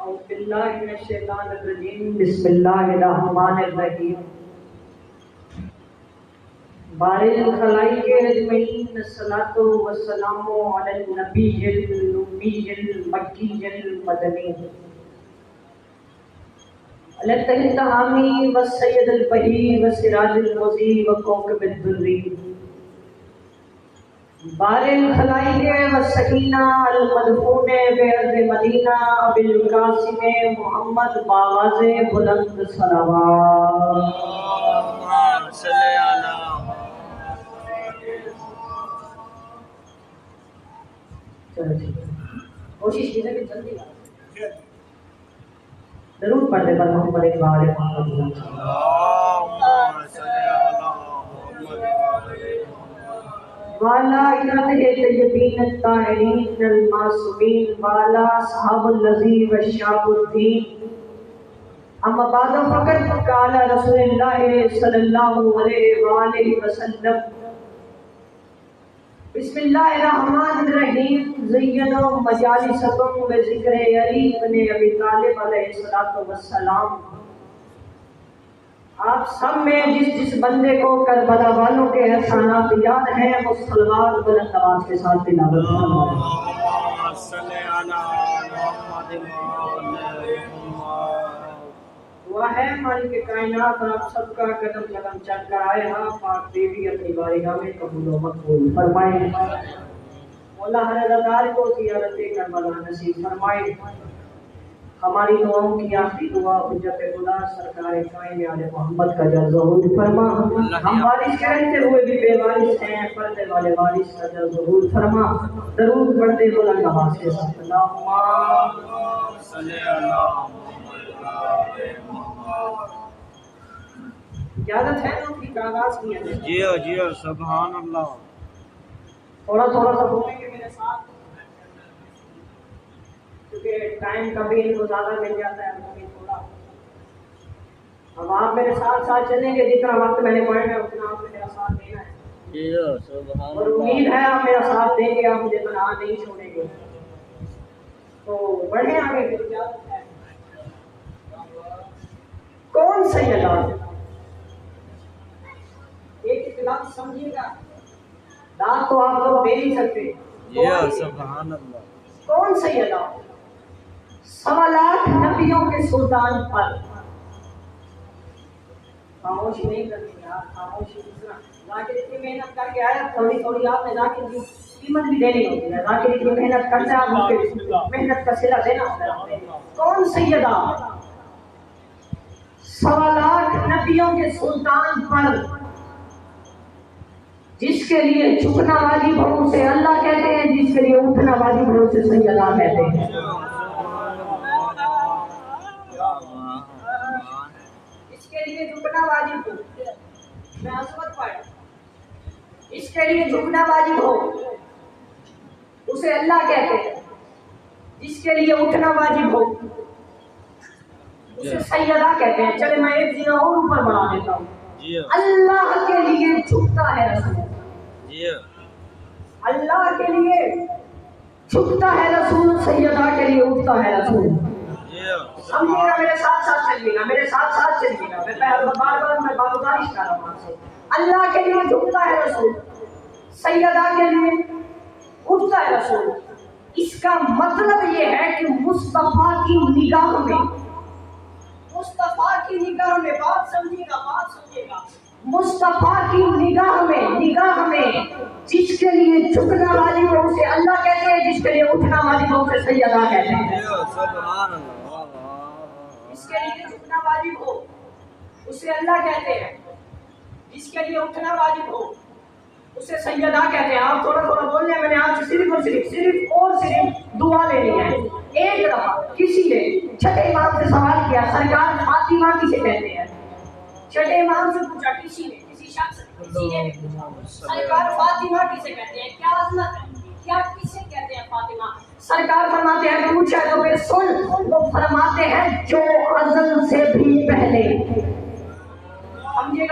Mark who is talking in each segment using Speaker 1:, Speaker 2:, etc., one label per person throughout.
Speaker 1: أعوذ بالله من الشيطان الرجيم بسم الله الرحمن الرحيم بارئ الخلائق اجمعین الصلاۃ والسلام علی النبی الأمی المکی المدنی الطاہر الحامی والسید البہی والسراج المضی وکوكب الدری بارئ الخلائق والسکینہ المدفون بعرض مدینہ ابی القاسم محمد باغاز بلند صلوات
Speaker 2: اللهم صل على
Speaker 1: کوشش کیجیے کہ جلدی ضرور پڑھتے پر محمد اقبال محمد
Speaker 2: اللهم صل على محمد
Speaker 1: والا ارادہ طیبین الطاہرین المعصومین والا صحاب الذی والشعب الدین اما بعد فقط قال رسول اللہ صلی اللہ علیہ وآلہ وسلم بسم اللہ الرحمن الرحیم زینوا مجالسکم بذکر علی بن ابی طالب علیہ السلام آپ سب میں جس بندے کو کربلا والوں کے احسانات یاد ہیں وہ صلوات بلند آواز کے ساتھ تلاوت فرمائیں۔
Speaker 2: اللهم صل على محمد وعلى
Speaker 1: دعا ہے مالک کائنات آپ سب کا قدم قدم چل کر آئے ہاں پاک دیوی اپنی بارگاہ میں قبول و مقبول فرمائے۔ مولا ہر رضاکار کو زیارت کربلا نصیب فرمائے۔ ہماری دعاؤں کی آخری دعا حجت خدا سرکار قائم آل محمد کا جل ظہور فرما۔ ہم وارث کے رہتے ہوئے بھی بے وارث ہیں، پردے والے وارث کا جل ظہور فرما۔ درود پڑھتے بلند آواز کے ساتھ اللہم
Speaker 2: صل على محمد۔
Speaker 1: اجازت ہے تو کی آغاز کیا جائے۔
Speaker 2: جی سبحان اللہ۔
Speaker 1: تھوڑا سا بولیں گے میرے ساتھ کیونکہ ٹائم کبھی ان کو زیادہ مل جاتا ہے کبھی تھوڑا۔ اب آپ میرے ساتھ چلیں گے، جتنا وقت میں نے پڑھنا ہے اتنا آپ نے میرا ساتھ دینا ہے۔
Speaker 2: جی سبحان
Speaker 1: اور
Speaker 2: اللہ۔
Speaker 1: امید ہے آپ میرا ساتھ دیں گے، آپ مجھے تنہا نہیں چھوڑیں گے۔ تو بڑھیں آگے پھر اجازت ہے۔ کون سیدہ؟ ایک اختلاف سمجھیے گا، داد تو آپ لوگ دے نہیں سکتے۔
Speaker 2: جی سبحان اللہ۔
Speaker 1: کون سیدہ؟ 1.25 نبیوں کے سلطان پر خاموشی نہیں کرنی یار، خاموشی اتنا ذاکر اتنی محنت کر کے آیا، تھوڑی آپ نے ذاکر کی قیمت بھی دینی ہوتی ہے۔ ذاکر اتنی محنت کرتا ہے، آپ کو محنت کا صلہ دینا ہوتا ہے۔ کون سیدہ؟ 1.25 نبیوں کے سلطان پر جس کے لیے جھکنا واجب ہو اسے اللہ کہتے ہیں، جس کے لیے اٹھنا واجب ہو اسے سیدہ کہتے ہیں۔ اس کے لیے جھکنا واجب ہو، میں عظمت پایا، اس کے لیے جھکنا واجب ہو اسے اللہ کہتے ہیں، جس کے لیے اٹھنا واجب ہو اسے سیدہ کہتے ہیں۔ چلے میں ایک زیرہ اور اوپر بڑھا دیتا ہوں۔ اللہ کے لیے جھکتا ہے رسول، اللہ کے لیے جھکتا ہے رسول، سیدہ کے لیے اٹھتا ہے رسول۔ سمجھے گا، میرے ساتھ چلیے گا، میرے ساتھ چلیے گا۔ میں بار گزارش کر رہا ہوں آپ سے۔ اللہ کے لیے جھکتا ہے رسول، سیدہ کے لیے اٹھتا ہے رسول۔ اس کا مطلب یہ ہے کہ مصطفیٰ کی نگاہ میں، مصطفیٰ کی نگاہ میں، بات سمجھے گا، مصطفیٰ کی نگاہ میں جس کے لیے جھکنا واجب ہو اسے اللہ کہتے ہیں، جس کے لیے اٹھنا واجب ہو اسے سیدہ کہتے ہیں۔
Speaker 2: سبحان اللہ۔
Speaker 1: جس کے لیے جھکنا واجب ہو اسے اللہ کہتے ہیں، جس کے لیے اٹھنا واجب ہو اسے سیدہ کہتے ہیں۔ آپ تھوڑا بول رہے ہیں، میں نے آپ سے صرف دعا لینی ہے۔ ایک دفعہ کسی نے چھٹے امام سے سوال کیا، سرکار فاطمہ کسے کہتے ہیں؟ چھٹے امام سے پوچھا، کسی شخص نے سرکار فاطمہ کسے کہتے ہیں؟ کیا عظمت ہے، کیا کسے کہتے ہیں فاطمہ؟ سرکار فرماتے ہیں، پوچھا تو پھر سن، وہ فرماتے ہیں جو ازل سے بھی پہلے۔ سمجھے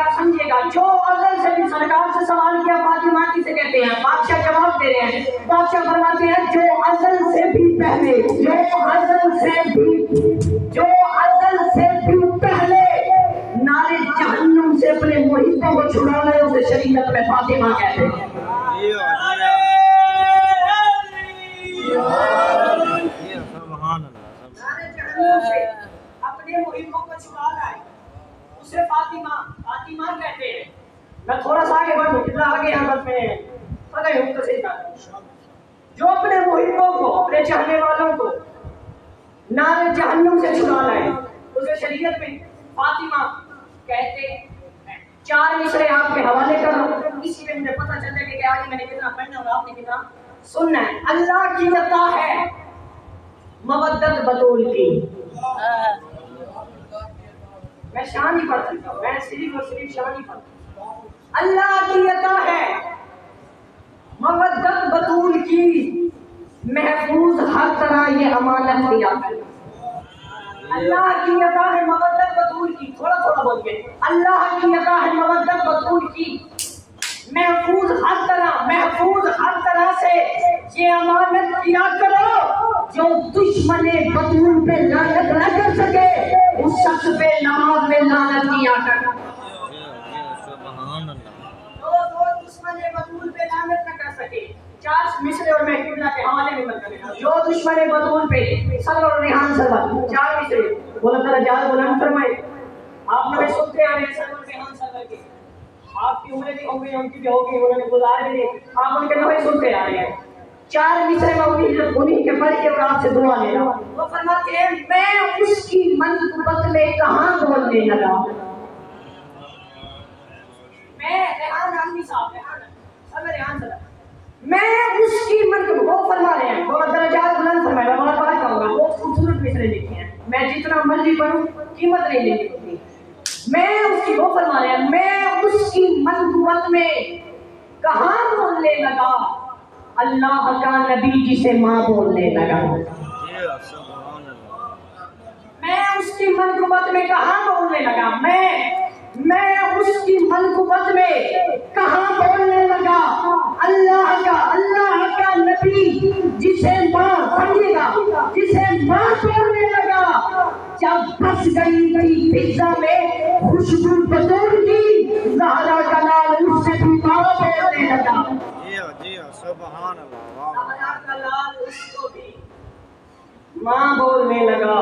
Speaker 1: گا، جو ازل سے بھی، سرکار سے سوال کیا فاطمہ کسے کہتے ہیں؟ بادشاہ جواب دے رہے ہیں، بادشاہ فرماتے ہیں جو ازل سے بھی پہلے، جو ازل سے بھی اسے فاطمہ کہتے ہیں. میں تھوڑا سا آگے بڑھوں، کتنا آگے یہاں بس میں پتہ ہی مختصر کرتا ہوں. جو اپنے محبوں کو، اپنے چاہنے والوں کو نار جہنم سے چھڑا لائے اسے شریعت میں فاطمہ کہتے ہیں. 4 مصرے آپ کے حوالے کر رہا ہوں، اسی میں مجھے پتہ چلتا ہے کہ آج میں نے کتنا پڑھنا اور آپ نے کتنا سننا ہے. اللہ کی عطا ہے مودت بطول کی. میں شان ہی پڑھ سکتا ہوں، میں صرف اور صرف شان ہی پڑھ سکتا ہوں. اللہ کی عطا ہے مودت بطول کی، محفوظ ہر طرح یہ امانت دیا کر. اللہ کی عطا ہے مودت بطول کی، تھوڑا تھوڑا بولیے. اللہ کی عطا ہے مودت بطول کی، محفوظ ہر طرح سے یہ امانت کیا کرو. جو دشمن بطول پہ لعنت نہ کر سکے اس شخص پہ نماز میں لعنت کیا کرو.
Speaker 2: سبحان اللہ.
Speaker 1: جو دشمن بطول پہ لعنت نہ کر سکے. 4 مصرے اور میں قبلہ کے حوالے میں بتا رہا ہوں. جو دشمن بطول پہ صبر اور ریحان سرور 4 مصرے بولا تعالیٰ جال بلند فرمائے. آپ نے سنتے آ رہے ہیں صبر اور ریحان سرور کے. آپ کی عمریں بھی ہو گئی، ان کی بھی ہو گئی، انہوں نے گزار بھی دی، آپ ان کے نوے سنتے آ رہے ہیں. 4 مصرے میں انہیں کے پڑھ کے اور آپ سے دعا لے رہا ہوں. وہ فرماتے ہیں میں اس کی منقبت میں کہاں بولنے لگا. میں ریحان عالمی صاحب ریحان صاحب میں اس کی منقبت، وہ فرما رہے ہیں بہت درجات بلند فرمائے. میں بہت بات کہوں گا، بہت خوبصورت مصرے لکھے ہیں، میں جتنا مرضی پڑھوں قیمت نہیں لینی ہوتی. میں اس کی، وہ فرما رہے ہیں میں اس کی منقبت میں کہاں بولنے لگا. اللہ کا نبی جسے ماں بولنے لگا. میں اس کی منقبت میں کہاں بولنے لگا. میں اس کی منقبت میں کہاں بولنے لگا. اللہ کا نبی جسے ماں پڑھیے گا، جسے ماں بولنے لگا. جب پھنس گئی تھی فضا میں خوشبو بطول کی، زہرا کا لال اس سے بھی ماں بولنے لگا.
Speaker 2: سبحان اللہ.
Speaker 1: زہرا کا لال اس کو بھی ماں بولنے لگا.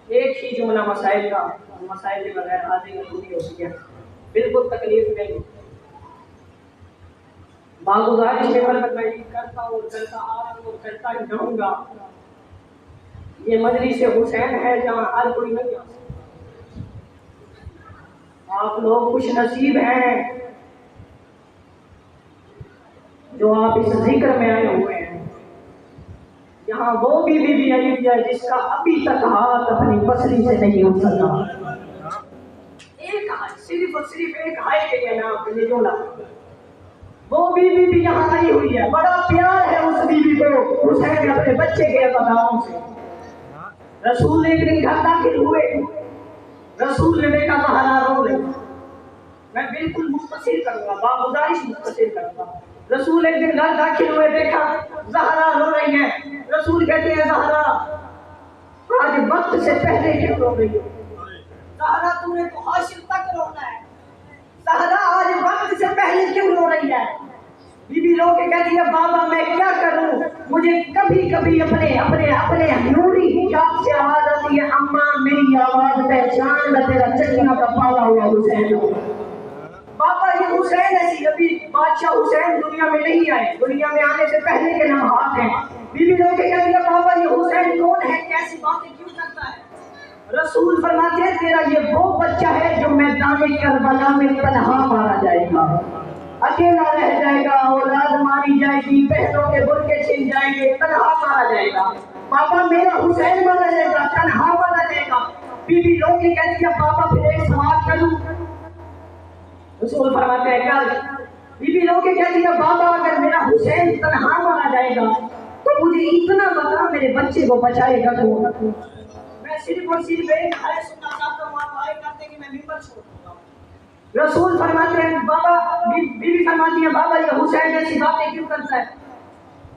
Speaker 1: ایک ہی جملہ مسائل کا، مسائل کے بغیر حاضری پوری ہوتی ہے، بالکل تکلیف نہیں. باگزارش کے برکت میں کرتا ہوں، کرتا آ رہا ہوں، کرتا ہی رہوں گا. یہ مجلس حسین ہے جہاں ہر کوئی نہیں آ سکتا. آپ لوگ خوش نصیب ہیں جو آپ اس ذکر میں آئے ہوئے ہیں. یہاں وہ بی بی آئی ہے جس کا ابھی تک ہاتھ اپنی پسلی سے نہیں اٹھ سکا. ایک ہاتھ، صرف اور صرف ایک ہائی کے لیے میں آپ کے لیے جوڑا. وہ بی بی یہاں آئی ہوئی ہے، بڑا پیار ہے اس بی بی کو حسین اپنے بچے کے ابداؤں سے. رسول ایک دن گھر داخل ہوئے، رسول نے دیکھا زہرا رو رہی. میں بالکل مختصر کروں گا، باگزارش مختصر کروں گا. رسول ایک دن گھر داخل ہوئے، دیکھا زہرا رو رہی ہے. رسول کہتے ہیں زہرا آج وقت سے پہلے کیوں رو رہی ہو. زہرا تم نے تو حاشر تک رونا ہے. زہرا آج وقت سے پہلے کیوں رو رہی ہے. بی بی رو کے کہتی ہے بابا میں کیا کروں، مجھے کبھی کبھی اپنے نوری حجاب سے آواز آتی ہے اماں میری آواز پہچان نہ تیرا چچا کا پالا ہوا حسین. بابا یہ حسین ایسی ابھی بادشاہ حسین دنیا میں نہیں آئے، دنیا میں آنے سے پہلے کے لمحات ہیں. بی بی رو کے کہتی ہے بابا یہ حسین کون ہے، کیسی باتیں کیوں کرتا ہے. رسول فرماتے ہیں تیرا یہ وہ بچہ ہے جو میدان کربلا میں تنہا مارا جائے گا، اکیلا رہ جائے گا، اولاد ماری جائے گی، بہنوں کے برقع چھن جائیں گے، تنہا مارا جائے گا. بابا میرا حسین مارا جائے گا، تنہا مارا جائے گا. بی بی رو کے کہتی ہے بابا پھر ایک سوال کروں. رسول فرماتے ہیں کل. بی بی رو کے کہتی ہے بابا اگر میرا حسین تنہا مارا جائے گا تو مجھے اتنا بتا میرے بچے کو بچائے گا تو. میں صرف اور صرف ایک آیت سننا چاہتا ہوں، آپ آئے کرتے کہ میں ممبر چھوڑ دوں گا. رسول فرماتے ہیں بابا، بی بی فرماتی ہے بابا یہ حسین ایسی باتیں کیوں کرتا ہے.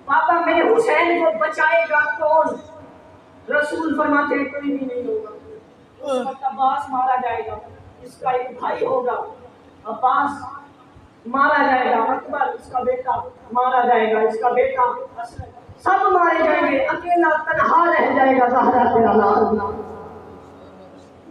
Speaker 1: بابا میرے حسین کو بچائے گا کون. رسول فرماتے ہیں کوئی بھی نہیں ہوگا. اس وقت عباس مارا جائے گا، اس کا ایک بھائی ہوگا عباس مارا جائے گا، اکبر اس کا بیٹا مارا جائے گا، اس کا بیٹا حسن، سب مارے جائیں گے، اکیلا تنہا رہ جائے گا زہرا تیرا لال.